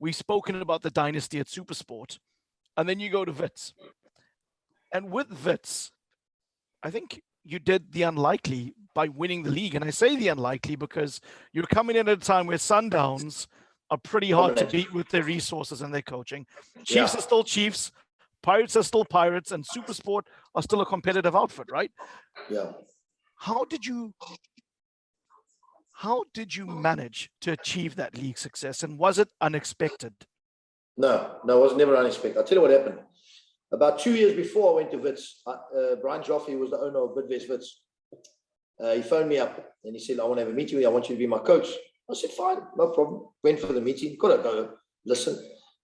We've spoken about the dynasty at Supersport. And then you go to Wits. And with Wits, I think you did the unlikely by winning the league. And I say the unlikely because you're coming in at a time where Sundowns are pretty hard to beat with their resources and their coaching. Chiefs are still Chiefs. Pirates are still Pirates. And Supersport are still a competitive outfit, right? Yeah. How did you manage to achieve that league success? And was it unexpected? No, it was never unexpected. I'll tell you what happened. About 2 years before I went to Wits, Brian Joffe was the owner of Bidvest Wits. He phoned me up and he said, I want to have a meeting with you. I want you to be my coach. I said, fine, no problem. Went for the meeting. Got to go listen.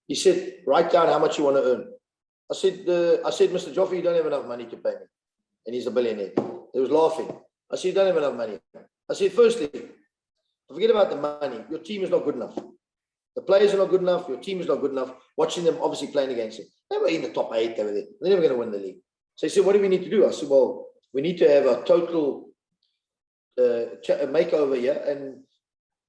He said, write down how much you want to earn. I said, Mr. Joffe, you don't have enough money to pay me. And he's a billionaire. He was laughing. I said, you don't have enough money. I said, firstly, forget about the money. Your team is not good enough. The players are not good enough. Your team is not good enough. Watching them obviously playing against it. They were in the top 8. They were there. They're never going to win the league. So he said, what do we need to do? I said, well, we need to have a total makeover here.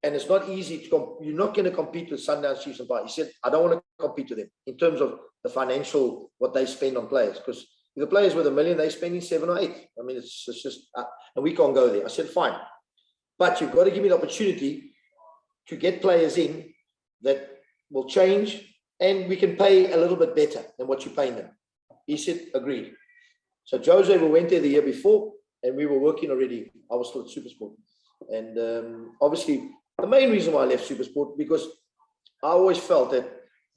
And it's not easy to you're not going to compete with Sundowns, Chiefs and Pirates. He said, I don't want to compete with them in terms of the financial, what they spend on players. Because if the players with $1 million, they're spending 7 or 8. I mean, it's just, and we can't go there. I said, fine. But you've got to give me the opportunity to get players in that will change and we can pay a little bit better than what you're paying them. He said, agreed. So Jose, we went there the year before and we were working already. I was still at Supersport. And obviously, the main reason why I left Supersport, because I always felt that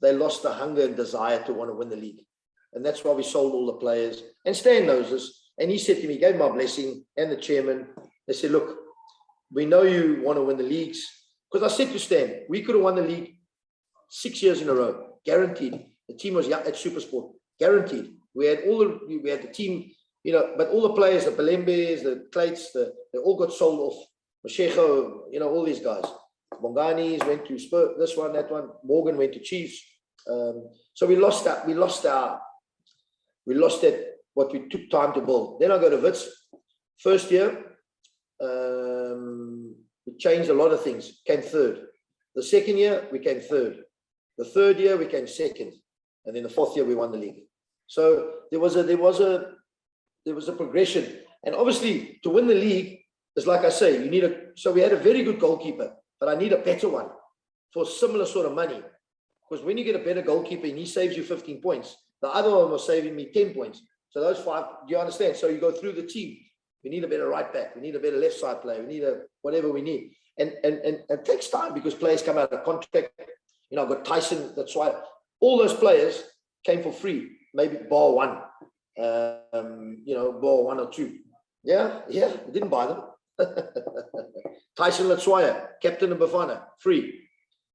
they lost the hunger and desire to want to win the league. And that's why we sold all the players. And Stan knows this. And he said to me, gave my blessing and the chairman. They said, look, we know you want to win the leagues. Because I said to Stan, we could have won the league 6 years in a row, guaranteed. The team was at Supersport, guaranteed. We had the team, you know, but all the players, the Belembes, the Clates, they all got sold off. Mashego, you know, all these guys. Bongani's went to Spurs, this one, that one. Morgan went to Chiefs. So we lost that. We lost that. What we took time to build. Then I go to Wits. First year, we changed a lot of things. Came third. The second year, we came third. The third year, we came second. And then the fourth year, we won the league. So there was a progression. And obviously, to win the league, it's like I say, you need so we had a very good goalkeeper, but I need a better one for similar sort of money. Because when you get a better goalkeeper and he saves you 15 points, the other one was saving me 10 points. So those 5, do you understand? So you go through the team. We need a better right back. We need a better left side player. We need whatever we need. And it takes time because players come out of contract. You know, I've got Tyson, that's why all those players came for free, maybe bar one, you know, bar 1 or 2. Yeah, we didn't buy them. Tyson Latswaya, captain of Bafana, free.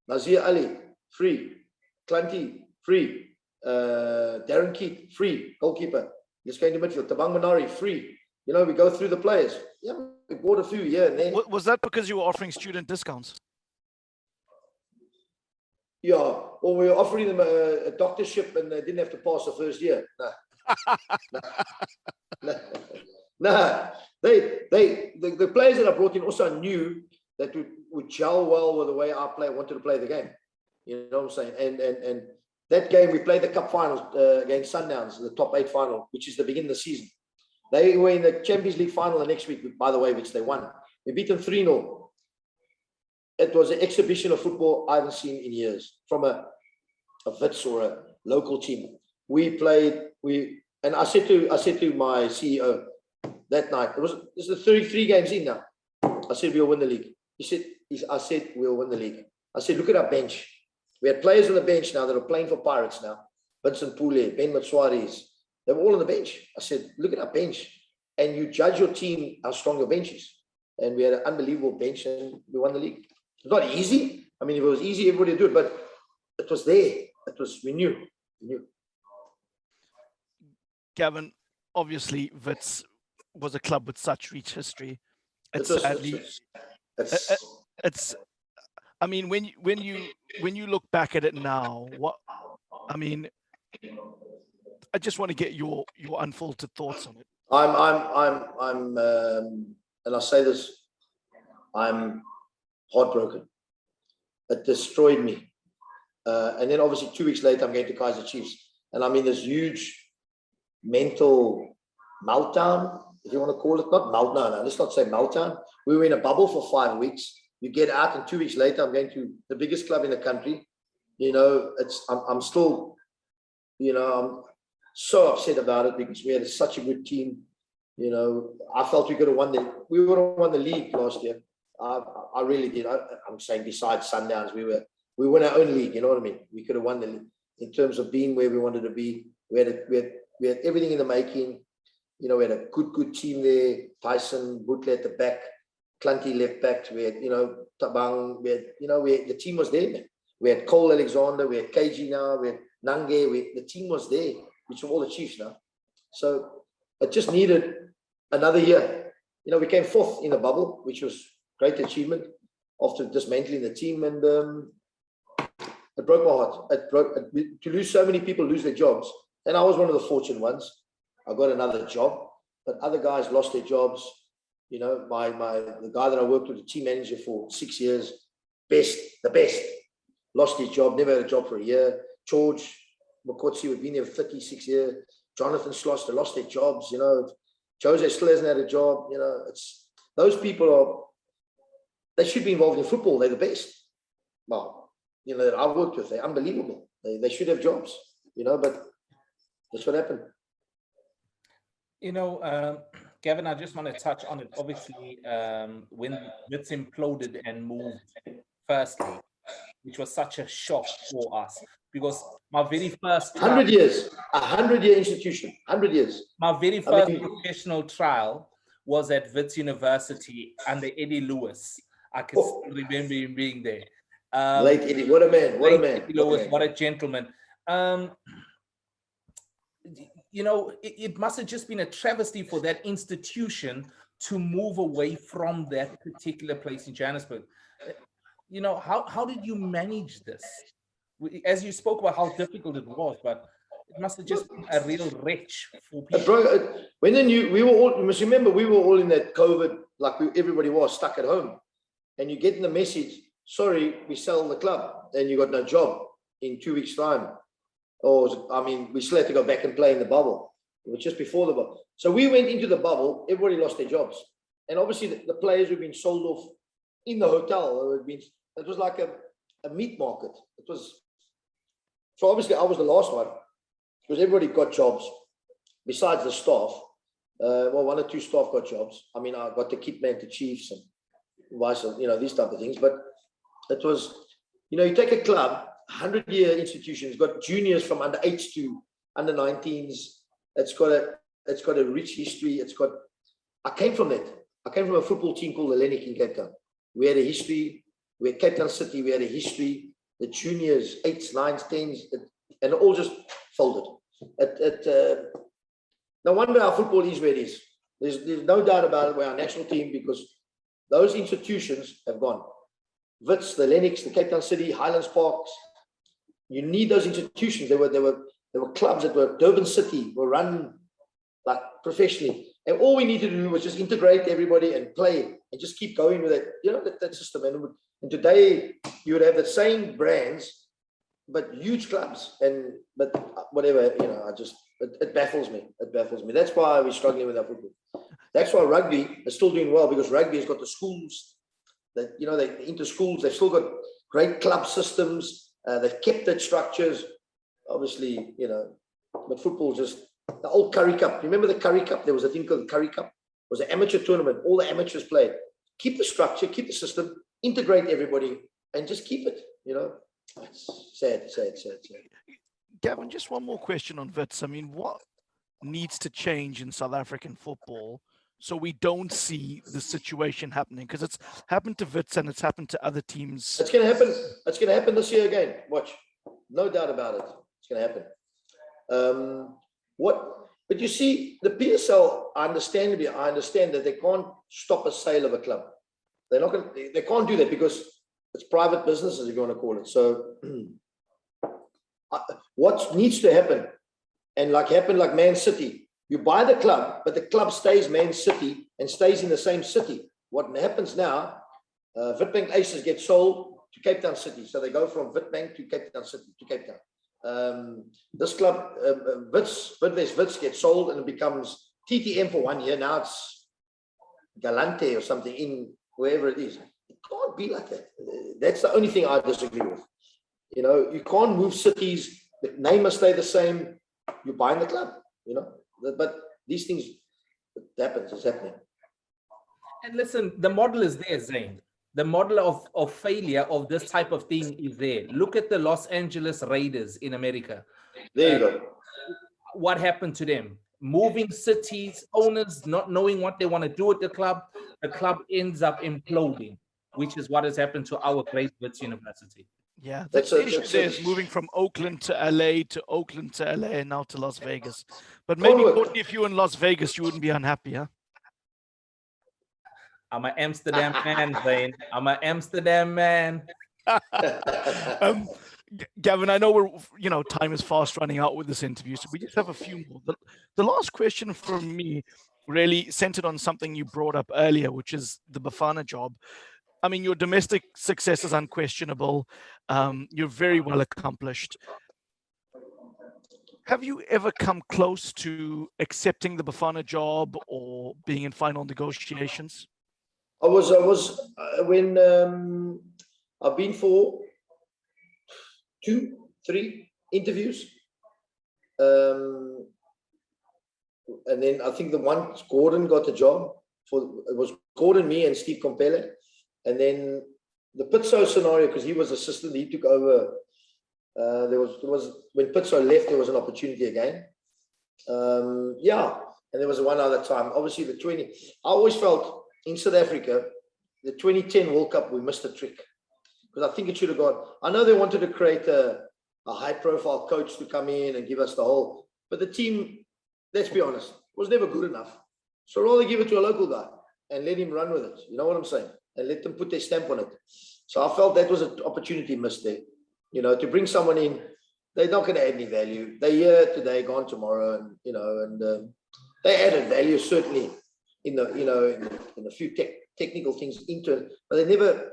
Nazir Ali, free. Clanty, free. Darren Keat, free. Goalkeeper. Just going to midfield. Tabang Manari, free. You know, we go through the players. Yeah, we bought a few, yeah. And then, was that because you were offering student discounts? Yeah, or we were offering them a doctorship and they didn't have to pass the first year. No. The players that I brought in also knew that would gel well with the way our player wanted to play the game. You know what I'm saying? And that game, we played the cup finals against Sundowns, the top 8 final, which is the beginning of the season. They were in the Champions League final the next week, by the way, which they won. We beat them 3-0. It was an exhibition of football I haven't seen in years from a Wits or a local team. And I said to my CEO that night, this is the 33 games in now. I said, we'll win the league. I said, we'll win the league. I said, look at our bench. We had players on the bench now that are playing for Pirates now. Vincent Pule, Ben Matswaris. They were all on the bench. I said, look at our bench. And you judge your team how strong your bench is. And we had an unbelievable bench and we won the league. It's not easy. I mean, if it was easy, everybody would do it. But it was there. We knew. Gavin, obviously, Wits was a club with such rich history. I mean, when you look back at it now, I just want to get your unfiltered thoughts on it. And I say this, I'm heartbroken. It destroyed me. And then obviously 2 weeks later, I'm going to Kaizer Chiefs. And I'm in this huge mental meltdown, if you want to call it. Not meltdown, no, let's not say meltdown. We were in a bubble for 5 weeks. You get out, and 2 weeks later, I'm going to the biggest club in the country. You know, I'm still, you know, I'm so upset about it because we had such a good team. You know, I felt we would have won the league last year. I really did. I'm saying besides Sundowns, we won our own league. You know what I mean? We could have won the league in terms of being where we wanted to be. We had everything in the making. You know, we had a good team there. Tyson, Butler at the back, Clunty left back. We had, you know, Tabang. The team was there, man. We had Cole Alexander. We had KG now. We had Nange. The team was there, which are all the Chiefs now. So it just needed another year. You know, we came 4th in the bubble, which was great achievement after dismantling the team, and it broke my heart. To lose so many people lose their jobs, and I was one of the fortunate ones. I got another job, but other guys lost their jobs. You know, the guy that I worked with, the team manager for 6 years, the best, lost his job, never had a job for a year. George McCarthy, who'd been there for 36 years. Jonathan Sloster lost their jobs. You know, Jose still hasn't had a job. You know, those people they should be involved in football. They're the best. Well, you know, that I've worked with, they're unbelievable. They should have jobs, you know, but that's what happened. You know, Gavin, I just want to touch on it. Obviously, when Wits imploded and moved, firstly, which was such a shock for us, because my very first 100 years, 100-year institution, 100 years. My very first professional trial was at Wits University under Eddie Lewis. I can still remember him being there. Late Eddie, what a man, what a man. Eddie Lewis, what a gentleman. You know, it must have just been a travesty for that institution to move away from that particular place in Johannesburg. You know, how did you manage this? As you spoke about how difficult it was, but it must have just been a real wrench for people. When we were all, you must remember, we were all in that COVID, like everybody was stuck at home. And you get in the message, sorry, we sell the club, and you got no job in 2 weeks' time. Or, I mean, we still had to go back and play in the bubble. It was just before the bubble. So we went into the bubble, everybody lost their jobs. And obviously the players were being sold off in the hotel. It was like a meat market. It was, so obviously I was the last one, because everybody got jobs besides the staff. Well, 1 or 2 staff got jobs. I mean, I got the kit man to Chiefs and vice, you know, these type of things. But it was, you know, you take a club, 100-year institution, it's got juniors from under 8s to under 19s. It's got a rich history. I came from that. I came from a football team called the Lennox in Cape Town. We had a history. We had Cape Town City. We had a history. The juniors, 8s, 9s, 10s, and it all just folded. No wonder our football is where it is. There's no doubt about it. We're our national team because those institutions have gone. Wits, the Lennox, the Cape Town City, Highlands Parks. You need those institutions. There were clubs that were Durban City, were run like professionally. And all we needed to do was just integrate everybody and play and just keep going with it. You know, that system. And today you would have the same brands, but huge clubs. But whatever, you know, it baffles me. It baffles me. That's why we're struggling with our football. That's why rugby is still doing well, because rugby has got the schools that, you know, they into schools. They've still got great club systems. They've kept their structures, obviously, you know, but football just, the old Curry Cup. Remember the Curry Cup? There was a thing called the Curry Cup. It was an amateur tournament. All the amateurs played. Keep the structure, keep the system, integrate everybody, and just keep it, you know. It's sad. Gavin, just one more question on Wits. I mean, what needs to change in South African football so we don't see the situation happening? Because it's happened to Wits and it's happened to other teams. It's going to happen. It's going to happen this year again. Watch. No doubt about it. It's going to happen. But you see, the PSL, I understand that they can't stop a sale of a club. They can't do that because it's private business, as you want to call it. So what needs to happen, and happened like Man City, you buy the club, but the club stays Man City and stays in the same city. What happens now, Witbank Aces get sold, to Cape Town City. So they go from Witbank to Cape Town City, to Cape Town. This club, Bidvest Wits, gets sold and it becomes TTM for 1 year. Now it's Galante or something in wherever it is. It can't be like that. That's the only thing I disagree with. You know, you can't move cities. The name must stay the same. You're buying the club, you know. But these things, it happens. It's happening. And listen, the model is there, Zayn. The model of failure of this type of thing is there. Look at the Los Angeles Raiders in America. There you go. What happened to them? Moving cities, owners not knowing what they want to do with the club ends up imploding, which is what has happened to our great Wits University. Yeah, the issue there is moving from Oakland to LA to Oakland to LA and now to Las Vegas. But maybe, Courtney, if you were in Las Vegas, you wouldn't be unhappy, huh? I'm an Amsterdam man, Zayn. I'm an Amsterdam man. Gavin, I know time is fast running out with this interview, so we just have a few more. The last question from me really centered on something you brought up earlier, which is the Bafana job. I mean, your domestic success is unquestionable. You're very well accomplished. Have you ever come close to accepting the Bafana job or being in final negotiations? I was when I've been for 2, 3 interviews, and then I think the one Gordon got the job for. It was Gordon, me, and Steve Compele, and then the Pitso scenario, because he was assistant, he took over. There was when Pitso left, there was an opportunity again. Yeah, and there was one other time. Obviously, the 20. I always felt in South Africa, the 2010 World Cup, we missed a trick, because I think it should have gone. I know they wanted to create a high-profile coach to come in and give us the whole, but the team, let's be honest, was never good enough. So rather give it to a local guy and let him run with it. You know what I'm saying? And let them put their stamp on it. So I felt that was an opportunity missed there. You know, to bring someone in, they're not going to add any value. They're here today, gone tomorrow, and they added value certainly in a few technical things into it, but they never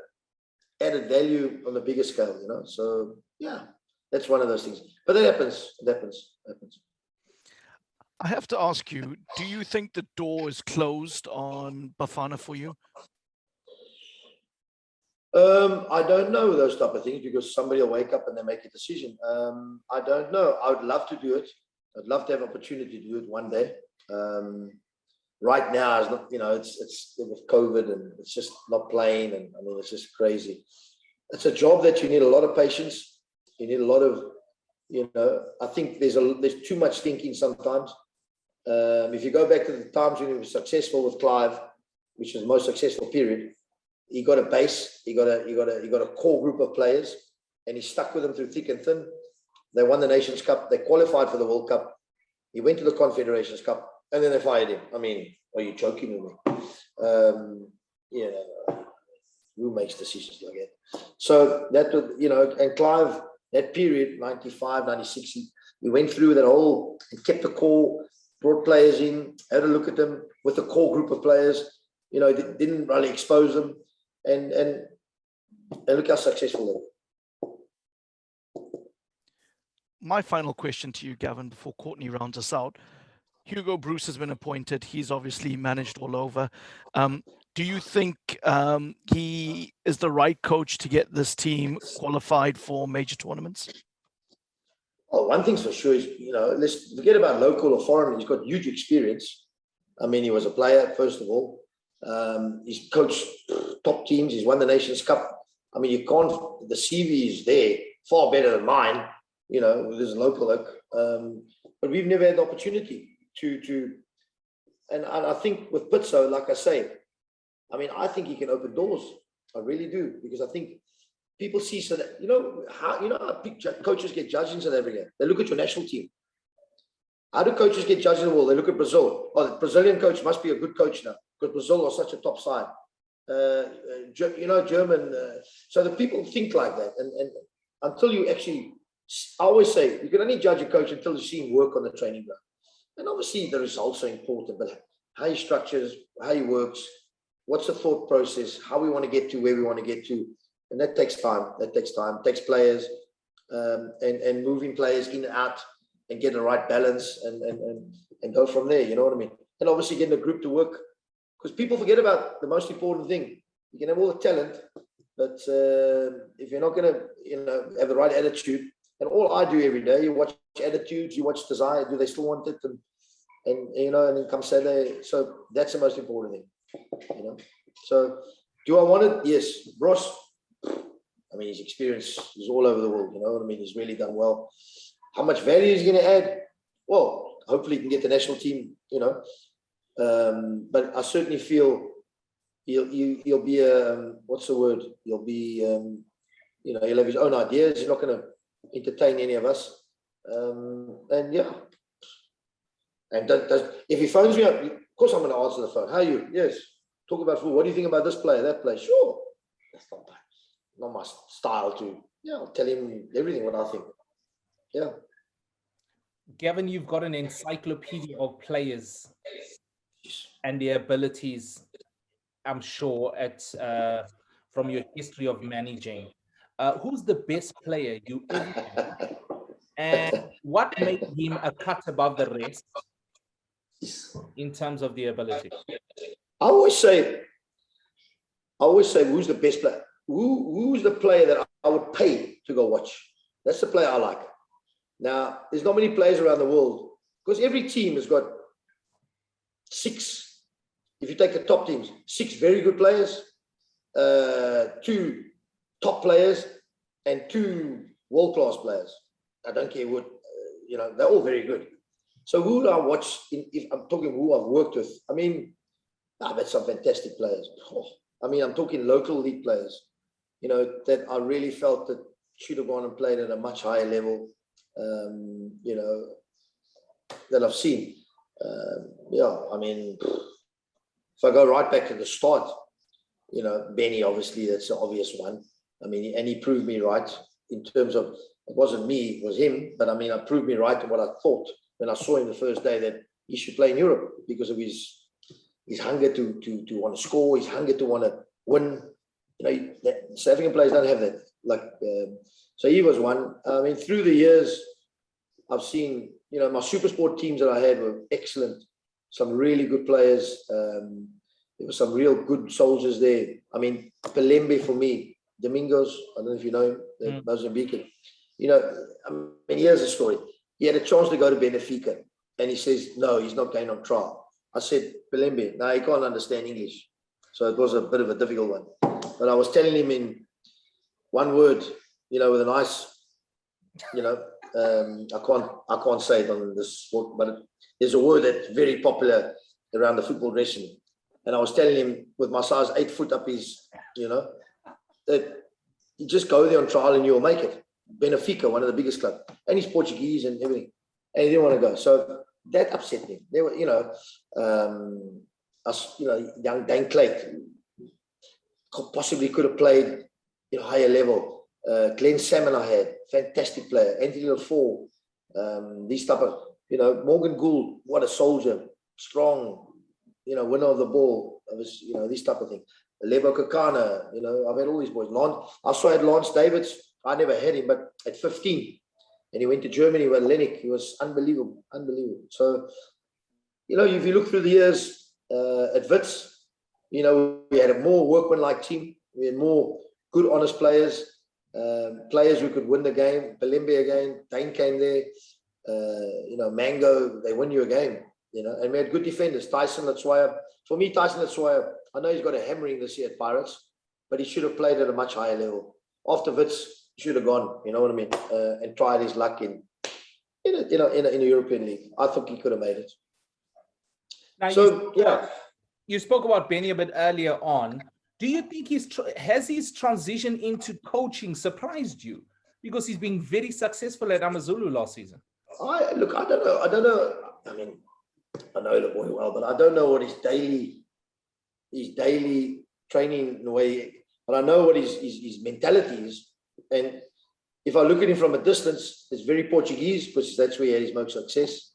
added value on the bigger scale. You know, so yeah, that's one of those things. But that happens. It happens. I have to ask you: do you think the door is closed on Bafana for you? I don't know those type of things, because somebody will wake up and they make a decision. I don't know. I would love to do it. I'd love to have opportunity to do it one day. Right now, it's not, it's with COVID and it's just not playing, and I mean, it's just crazy. It's a job that you need a lot of patience. You need a lot of, I think there's too much thinking sometimes. If you go back to the times when he was successful with Clive, which was the most successful period, he got a base, he got a core group of players, and he stuck with them through thick and thin. They won the Nations Cup, they qualified for the World Cup, he went to the Confederations Cup, and then they fired him. I mean, are you joking with me? Who makes decisions like that? So that was, and Clive, that period, 95, 96, he went through that whole, and kept the core, brought players in, had a look at them with a core group of players, didn't really expose them, and look how successful they were. My final question to you, Gavin, before Courtney rounds us out. Hugo Bruce has been appointed. He's obviously managed all over. Do you think he is the right coach to get this team qualified for major tournaments? Well, one thing's for sure is, let's forget about local or foreign. He's got huge experience. I mean, he was a player, first of all. He's coached top teams. He's won the Nations Cup. I mean, the CV is there, far better than mine, with his local look. But we've never had the opportunity and I think with Pitso, like I say, I mean, I think he can open doors. I really do, because I think people see, so that, how coaches get judged in South Africa. They look at your national team. How do coaches get judged in the world? They look at Brazil. Oh, the Brazilian coach must be a good coach now, because Brazil are such a top side. German. So the people think like that, and until you actually, I always say, you can only judge a coach until you see him work on the training ground. And obviously the results are important, but how he structures, how he works, what's the thought process, how we want to get to where we want to get to. And that takes time. It takes players and moving players in and out and get the right balance and go from there. You know what I mean? And obviously getting a group to work, because people forget about the most important thing. You can have all the talent, but if you're not going to, have the right attitude, and all I do every day, you watch attitudes, you watch desire. Do they still want it? And and then come Saturday. So that's the most important thing. So do I want it? Yes. Ross, I mean, his experience is all over the world. You know what I mean? He's really done well. How much value is he going to add? Well, hopefully he can get the national team. But I certainly feel he'll be what's the word? He'll be he'll have his own ideas. He's not going to entertain any of us. And yeah. And if he phones me up, of course I'm going to answer the phone. How are you? Yes. Talk about football. What do you think about this player, that player? Sure. That's not my style to. Yeah, I'll tell him everything what I think. Yeah. Gavin, you've got an encyclopedia of players and their abilities, I'm sure, from your history of managing. Who's the best player you ever had? And what made him a cut above the rest in terms of the ability? I always say, who's the best player? Who's the player that I would pay to go watch? That's the player I like. Now, there's not many players around the world, because every team has got 6. If you take the top teams, 6 very good players, 2 top players, and 2 world-class players. I don't care what, they're all very good. So who do I watch? If I'm talking who I've worked with, I mean, I've had some fantastic players. I'm talking local league players, that I really felt that should have gone and played at a much higher level, that I've seen. If I go right back to the start, Benni, obviously, that's the obvious one. And he proved me right in terms of, it wasn't me, it was him. But I proved me right in what I thought when I saw him the first day, that he should play in Europe because of his hunger to want to score, his hunger to want to win. South African players don't have that. So he was one. Through the years, I've seen, my super sport teams that I had were excellent. Some really good players. There were some real good soldiers there. Pelembe for me, Domingos, I don't know if you know him, the Mozambican. Here's the story. He had a chance to go to Benfica, and he says, no, he's not going on trial. I said, Pelembe, no, he can't understand English. So it was a bit of a difficult one. But I was telling him in one word, with a nice, I can't say it on this sport, but there's a word that's very popular around the football dressing. And I was telling him with my size 8 foot up his, that you just go there on trial and you'll make it. Benfica, one of the biggest clubs, and he's Portuguese and everything, and he didn't want to go. So that upset me. They were, young Dan Clayt possibly could have played higher level. Glenn Salmon I had, fantastic player. Anthony LaFour, these type of, Morgan Gould, what a soldier, strong, winner of the ball. It was, this type of thing. Lebo Kakana, I've had all these boys. I saw had Lance Davids. I never had him, but at 15, and he went to Germany with Lennox. He was unbelievable. So, if you look through the years at Wits, we had a more workmanlike team. We had more good, honest players, players who could win the game. Pelembe again, Dane came there. Mango, they win you a game. And we had good defenders. Tyson Latswaya. For me, Tyson Latswaya, I know he's got a hammering this year at Pirates, but he should have played at a much higher level. After Wits, should have gone, and tried his luck in a European league. I think he could have made it. Now, you spoke about Benni a bit earlier on. Do you think has his transition into coaching surprised you? Because he's been very successful at AmaZulu last season. I don't know. I know the boy well, but I don't know what his daily training in a way. But I know what his mentality is. And if I look at him from a distance, it's very Portuguese, because that's where he had his most success.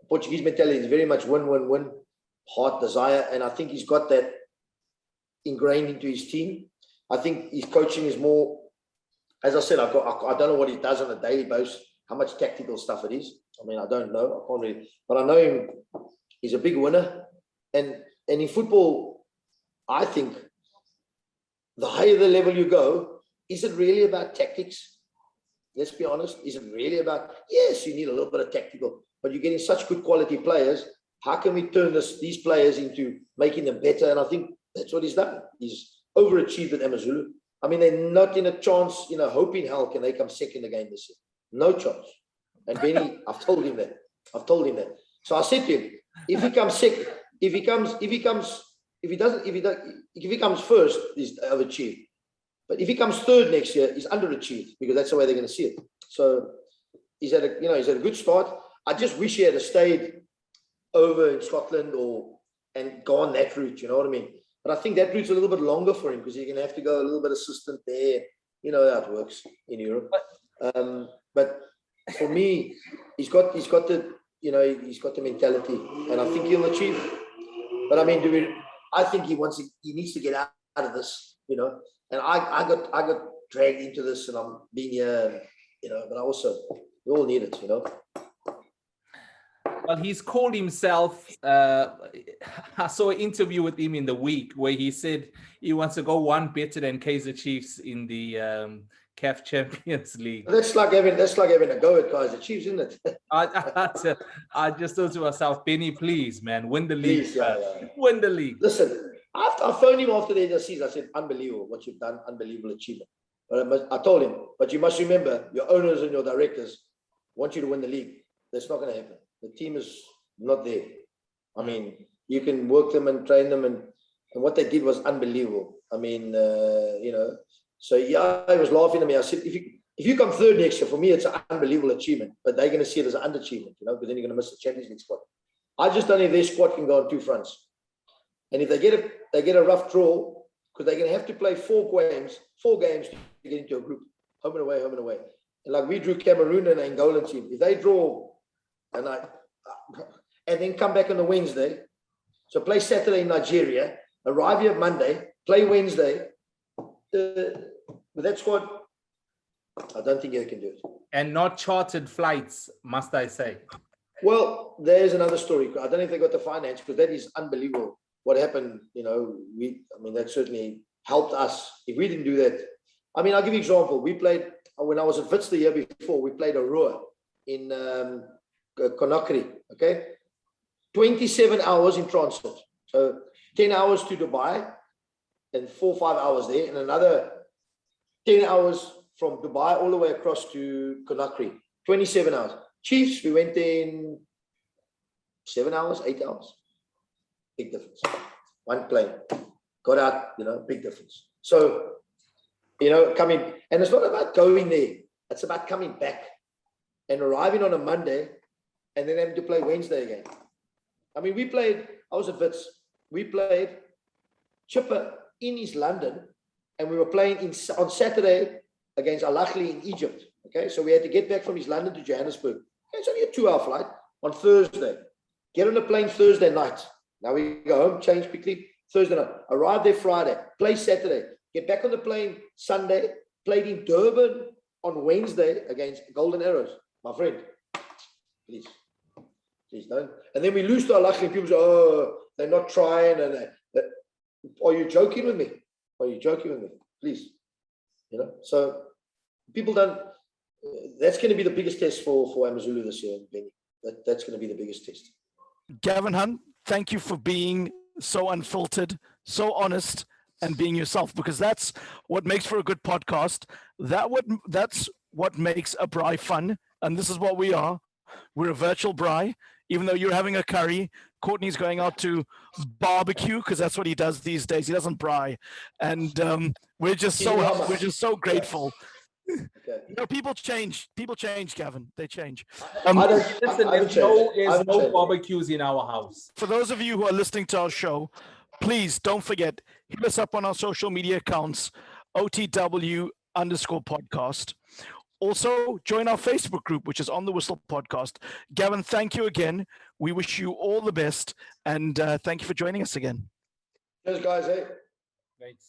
Portuguese mentality is very much win, heart, desire. And I think he's got that ingrained into his team. I think his coaching is more, as I said, I don't know what he does on a daily basis, how much tactical stuff it is. I mean, I don't know. I can't really, but I know him. He's a big winner. And in football, I think the higher the level you go, is it really about tactics? Let's be honest. Is it really about, yes, you need a little bit of tactical, but you're getting such good quality players. How can we turn these players into making them better? And I think that's what he's done. He's overachieved at AmaZulu. I mean, they're not in a chance, hope in hell can they come second again this year. No chance. And Benny, I've told him that. So I said to him, if he comes second, if he comes first, he's overachieved. But if he comes third next year, he's underachieved, because that's the way they're going to see it. So he's had a good start. I just wish he had stayed over in Scotland and gone that route. You know what I mean? But I think that route's a little bit longer for him, because he's going to have to go a little bit assistant there. You know how it works in Europe. But for me, he's got the mentality, and I think he'll achieve. But I mean, I think he needs to get out of this, And I got dragged into this, and I'm being here, but we all need it, Well, he's called himself, I saw an interview with him in the week where he said he wants to go one better than Kaizer Chiefs in the CAF Champions League. That's like having a go at Kaizer Chiefs, isn't it? I just thought to myself, Benny, please, man, win the league. Please, yeah. Win the league. Listen, I phoned him after the end of the season. I said, unbelievable what you've done, unbelievable achievement. But I told him, but you must remember, your owners and your directors want you to win the league. That's not going to happen. The team is not there. I mean, you can work them and train them, and what they did was unbelievable. I mean, So yeah, I was laughing at me. I said, if you come third next year, for me, it's an unbelievable achievement. But they're going to see it as an underachievement, because then you're going to miss the Champions League spot. I just don't know if their squad can go on two fronts. And if they get a rough draw, because they're going to have to play four games to get into a group, home and away. And like we drew Cameroon and Angolan team. If they draw and then come back on the Wednesday, so play Saturday in Nigeria, arrive here Monday, play Wednesday. With that squad, I don't think they can do it. And not chartered flights, must I say? Well, there's another story. I don't know if they got the finance, because that is unbelievable. What happened, that certainly helped us. If we didn't do that, I'll give you an example. We played, when I was at Wits the year before, we played a Roa in Conakry, okay? 27 hours in transit. So 10 hours to Dubai, and 4 or 5 hours there, and another 10 hours from Dubai all the way across to Conakry. 27 hours. Chiefs, we went in 7 hours, 8 hours. Big difference. One plane. Got out, big difference. So, coming, and it's not about going there. It's about coming back and arriving on a Monday and then having to play Wednesday again. I was at Wits. We played Chipper in East London, and we were playing on Saturday against Al Ahly in Egypt. Okay, so we had to get back from East London to Johannesburg. It's only a 2-hour flight on Thursday. Get on the plane Thursday night. Now we go home, change quickly. Thursday night, arrive there Friday, play Saturday, get back on the plane Sunday, played in Durban on Wednesday against Golden Arrows. My friend, please don't. And then we lose to Al Ahly. People say, oh, they're not trying, and are you joking with me? Please. So people don't. That's going to be the biggest test for AmaZulu this year, Benny. That's going to be the biggest test. Gavin Hunt, thank you for being so unfiltered, so honest, and being yourself, because that's what makes for a good podcast. That's what makes a braai fun, and this is what we are. We're a virtual braai. Even though you're having a curry, Courtney's going out to barbecue, because that's what he does these days. He doesn't braai, and we're just so grateful. Okay. People change, Gavin. They change. There's no barbecues in our house. For those of you who are listening to our show, please don't forget, hit us up on our social media accounts, OTW_podcast. Also, join our Facebook group, which is On the Whistle Podcast. Gavin, thank you again. We wish you all the best, and thank you for joining us again. Cheers, guys. Thanks.